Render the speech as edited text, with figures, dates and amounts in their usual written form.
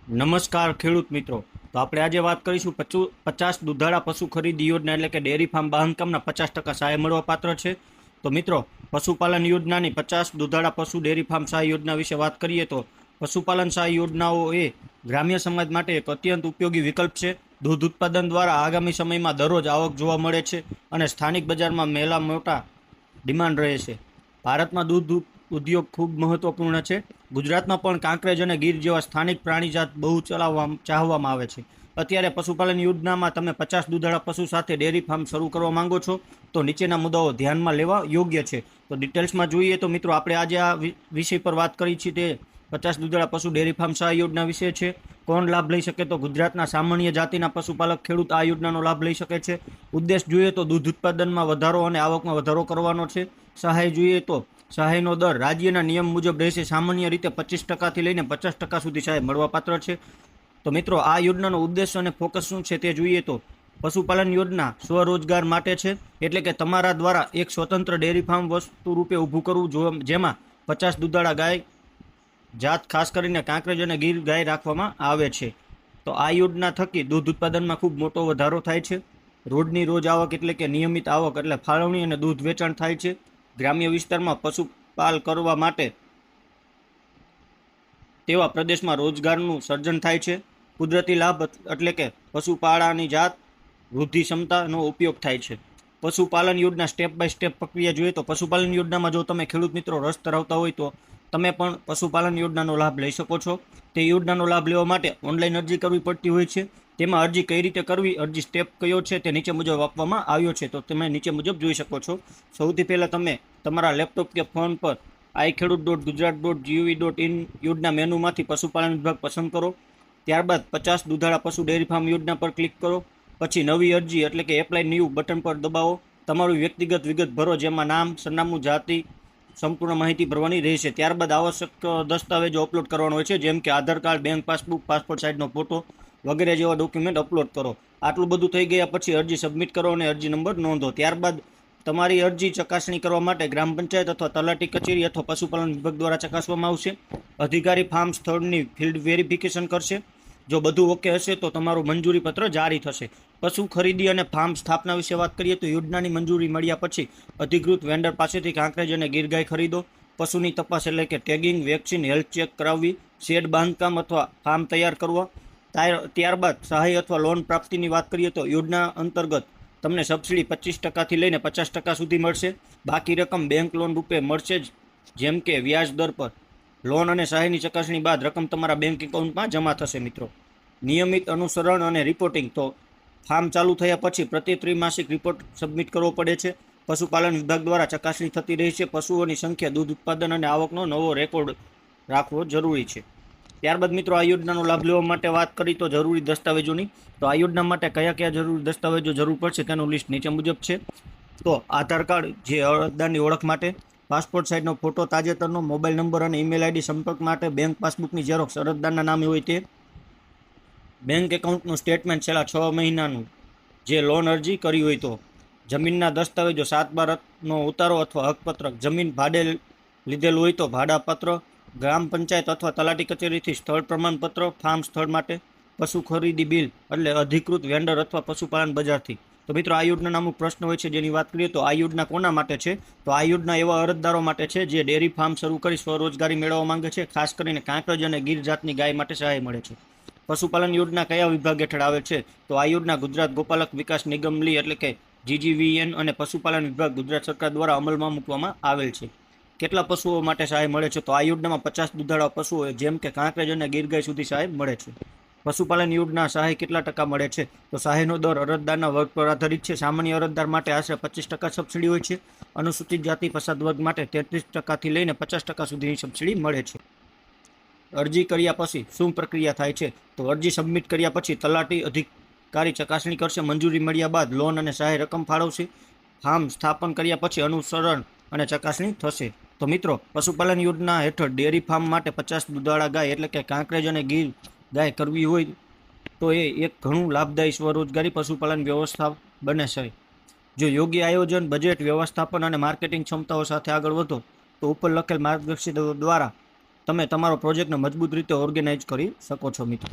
નમસ્કાર ખેડૂત મિત્રો. તો આપણે આજે વાત કરીશું 50 દુધાળા પશુ ખરીદી યોજના એટલે કે ડેરી ફાર્મ બાંધકામના 50% સહાય મળવા પાત્ર છે. તો મિત્રો, પશુપાલન યોજનાની 50 દુધાળા પશુ ડેરી ફાર્મ સહાય યોજના વિશે વાત કરીએ તો પશુપાલન સહાય યોજનાઓ એ ગ્રામ્ય સમાજ માટે એક અત્યંત ઉપયોગી વિકલ્પ છે. દૂધ ઉત્પાદન દ્વારા આગામી સમયમાં દરરોજ આવક જોવા મળે છે અને સ્થાનિક બજારમાં મેલા મોટા ડિમાન્ડ રહે છે. ભારતમાં દૂધ ઉદ્યોગ ખૂબ મહત્વપૂર્ણ છે. ગુજરાતમાં પણ કાંકરેજ અને ગીર જેવા સ્થાનિક પ્રાણીજાત બહુ ચાહવામાં આવે છે. અત્યારે પશુપાલન યોજનામાં તમે 50 દુધાળા પશુ સાથે ડેરી ફાર્મ શરૂ કરવા માંગો છો તો નીચેના મુદ્દાઓ ધ્યાનમાં લેવા યોગ્ય છે. તો ડિટેલ્સમાં જોઈએ તો મિત્રો, આપણે આજે આ વિષય પર વાત કરી છે તે 50 દુધાળા પશુ ડેરી ફાર્મ સહાય યોજના વિશે છે. કોણ લાભ લઈ શકે? તો ગુજરાતના સામાન્ય જાતિના પશુપાલક ખેડૂત આ યોજનાનો લાભ લઈ શકે છે. ઉદ્દેશ જોઈએ તો દૂધ ઉત્પાદનમાં વધારો અને આવકમાં વધારો કરવાનો છે. સહાય જોઈએ તો સહાયનો દર રાજ્યના નિયમ મુજબ રહેશે. સામાન્ય રીતે 25% લઈને 50% સુધી સહાય મળવાપાત્ર છે. તો મિત્રો, આ યોજનાનો ઉદ્દેશ અને ફોકસ શું છે તે જોઈએ તો પશુપાલન યોજના સ્વરોજગાર માટે છે. એટલે કે તમારા દ્વારા એક સ્વતંત્ર ડેરી ફાર્મ વસ્તુ રૂપે ઊભું કરવું, જેમાં 50 દુધાળા ગાય જાત ખાસ કરીને કાંકરેજ અને ગીર ગાય રાખવામાં આવે છે. તો આ યોજના થકી દૂધ ઉત્પાદનમાં ખૂબ મોટો વધારો થાય છે. રોજની રોજ આવક એટલે કે નિયમિત આવક એટલે ફાળવણી અને દૂધ વેચાણ થાય છે. ગ્રામ્ય વિસ્તારમાં પશુપાલ કરવા માટે તેવા પ્રદેશમાં રોજગારનું સર્જન થાય છે. કુદરતી લાભ એટલે કે પશુપાળાની જાત વૃદ્ધિ ક્ષમતાનો ઉપયોગ થાય છે. પશુપાલન યોજના સ્ટેપ બાય સ્ટેપ પ્રક્રિયા જોઈએ તો પશુપાલન યોજનામાં જો તમે ખેડૂત મિત્રો રસ ધરાવતા હોય તો તમે પણ પશુપાલન યોજનાનો લાભ લઈ શકો છો. તે યોજનાનો લાભ લેવા માટે ઓનલાઈન અરજી કરવી પડતી હોય છે. તેમાં અરજી કઈ રીતે કરવી, અરજી સ્ટેપ કયો છે તે નીચે મુજબ આપવામાં આવ્યો છે. તો તમે નીચે મુજબ જોઈ શકો છો. સૌથી પહેલાં તમે તમારા લેપટોપ કે ફોન પર iKheડૂત.gujarat.gov.in યોજના મેનુમાંથી પશુપાલન વિભાગ પસંદ કરો. ત્યારબાદ 50 દુધાળા પશુ ડેરી ફાર્મ યોજના પર ક્લિક કરો. પછી નવી અરજી એટલે કે એપ્લાય ન્યૂ બટન પર દબાવો. તમારું વ્યક્તિગત વિગત ભરો, જેમાં નામ, સરનામું, જાતિ, સંપૂર્ણ માહિતી ભરવાની રહેશે. ત્યારબાદ આવશ્યક દસ્તાવેજો અપલોડ કરવાનો હોય છે, જેમ કે Aadhaar card, bank passbook, passport સાઇઝનો ફોટો વગેરે જેવા ડોક્યુમેન્ટ અપલોડ કરો. આટલું બધું થઈ ગયા પછી અરજી સબમિટ કરો અને અરજી નંબર નોંધો. ત્યારબાદ તમારી અરજી ચકાસણી કરવા માટે ગ્રામ પંચાયત અથવા તલાટી કચેરી અથવા પશુપાલન વિભાગ દ્વારા ચકાસવામાં આવશે. અધિકારી ફાર્મ સ્થળની ફિલ્ડ વેરિફિકેશન કરશે. જો બધું ઓકે હશે તો તમારું મંજૂરી પત્ર જારી થશે. પશુ ખરીદી અને ફાર્મ સ્થાપના વિશે વાત કરીએ તો યોજનાની મંજૂરી મળ્યા પછી અધિકૃત વેન્ડર પાસેથી કાંકરેજ અને ગીર ગાય ખરીદો. પશુની તપાસ એટલે કે ટેગિંગ, વેક્સિન, હેલ્થ ચેક કરાવવી, શેડ બાંધકામ અથવા ફાર્મ તૈયાર કરવા. ત્યારબાદ સહાય અથવા લોન પ્રાપ્તિની વાત કરીએ તો યોજના અંતર્ગત તમને સબસિડી 25%થી લઈને 50% સુધી મળશે. બાકી રકમ બેંક લોન રૂપે મળશે જ, જેમ કે વ્યાજ દર પર. લોન અને સહાયની ચકાસણી બાદ રકમ તમારા બેંક એકાઉન્ટમાં જમા થશે. મિત્રો, નિયમિત અનુસરણ અને રિપોર્ટિંગ તો ફાર્મ ચાલુ થયા પછી પ્રતિ ત્રિમાસિક રિપોર્ટ સબમિટ કરવો પડે છે. પશુપાલન વિભાગ દ્વારા ચકાસણી થતી રહી છે. પશુઓની સંખ્યા, દૂધ ઉત્પાદન અને આવકનો નવો રેકોર્ડ રાખવો જરૂરી છે. ત્યારબાદ મિત્રો, આ યોજનાનો લાભ લેવા માટે વાત કરી તો જરૂરી દસ્તાવેજોની. તો આ યોજના માટે કયા કયા જરૂરી દસ્તાવેજો જરૂર પડશે તેનું લિસ્ટ નીચે મુજબ છે. તો આધાર કાર્ડ, જે અરજદારની ઓળખ માટે, પાસપોર્ટ સાઇઝનો ફોટો તાજેતરનો, મોબાઈલ નંબર અને ઈમેલ આઈડી સંપર્ક માટે, બેંક પાસબુકની ઝેરોક્ષ અરજદારના નામે હોય તે, બેંક એકાઉન્ટનું સ્ટેટમેન્ટ છેલ્લા 6 મહિનાનું જે લોન અરજી કરી હોય તો, જમીનના દસ્તાવેજો 7/12નો ઉતારો અથવા હકપત્રક, જમીન ભાડે લીધેલું હોય તો ભાડાપત્ર, ગ્રામ પંચાયત અથવા તલાટી કચેરીથી સ્થળ પ્રમાણપત્ર, ફાર્મ સ્થળ માટે, પશુ ખરીદી બિલ એટલે અધિકૃત વેન્ડર અથવા પશુપાલન બજારથી. તો મિત્રો, આ યોજનાના અમુક પ્રશ્ન હોય છે જેની વાત કરીએ તો આ યોજના કોના માટે છે? તો આ યોજના એવા અરજદારો માટે છે જે ડેરી ફાર્મ શરૂ કરી સ્વરોજગારી મેળવવા માંગે છે. ખાસ કરીને કાંકરેજ અને ગીર જાતની ગાય માટે સહાય મળે છે. પશુપાલન યોજના કયા વિભાગ હેઠળ આવે છે? તો આ યોજના ગુજરાત ગોપાલક વિકાસ નિગમ લી એટલે કે GGVN અને પશુપાલન વિભાગ ગુજરાત સરકાર દ્વારા અમલમાં મૂકવામાં આવેલ છે. કેટલા પશુઓ માટે સહાય મળે છે? તો આ યોજનામાં 50 દુધાળા પશુઓ જેમ કે કાંકરેજ અને ગીર ગાય સુધી સહાય મળે છે. પશુપાલન યોજના સહાય કેટલા ટકા મળે છે? તો સહાયનો દર અરજદારના વર્ગ પર આધારિત છે. સામાન્ય અરજદાર માટે આશરે 25% સબસિડી હોય છે. અનુસૂચિત જાતિ પછાત વર્ગ માટે 33%થી લઈને 50% સુધીની સબસિડી મળે છે. અરજી કર્યા પછી શું પ્રક્રિયા થાય છે? તો અરજી સબમિટ કર્યા પછી તલાટી અધિકારી ચકાસણી કરશે. મંજૂરી મળ્યા બાદ લોન અને સહાય રકમ ફાળવશે. ફાર્મ સ્થાપન કર્યા પછી અનુસરણ અને ચકાસણી થશે. તો મિત્રો, પશુપાલન યોજના હેઠળ ડેરી ફાર્મ માટે 50 દુધાળા ગાય એટલે કે કાંકરેજ અને ગીર ગાય કરવી હોય તો એ એક ઘણું લાભદાયી સ્વરોજગારી પશુપાલન વ્યવસ્થા બને છે. જો યોગ્ય આયોજન, બજેટ, વ્યવસ્થાપન અને માર્કેટિંગ ક્ષમતાઓ સાથે આગળ વધો તો ઉપર લખેલ માર્ગદર્શિકા દ્વારા તમે તમારો પ્રોજેક્ટને મજબૂત રીતે ઓર્ગેનાઇઝ કરી શકો છો મિત્રો.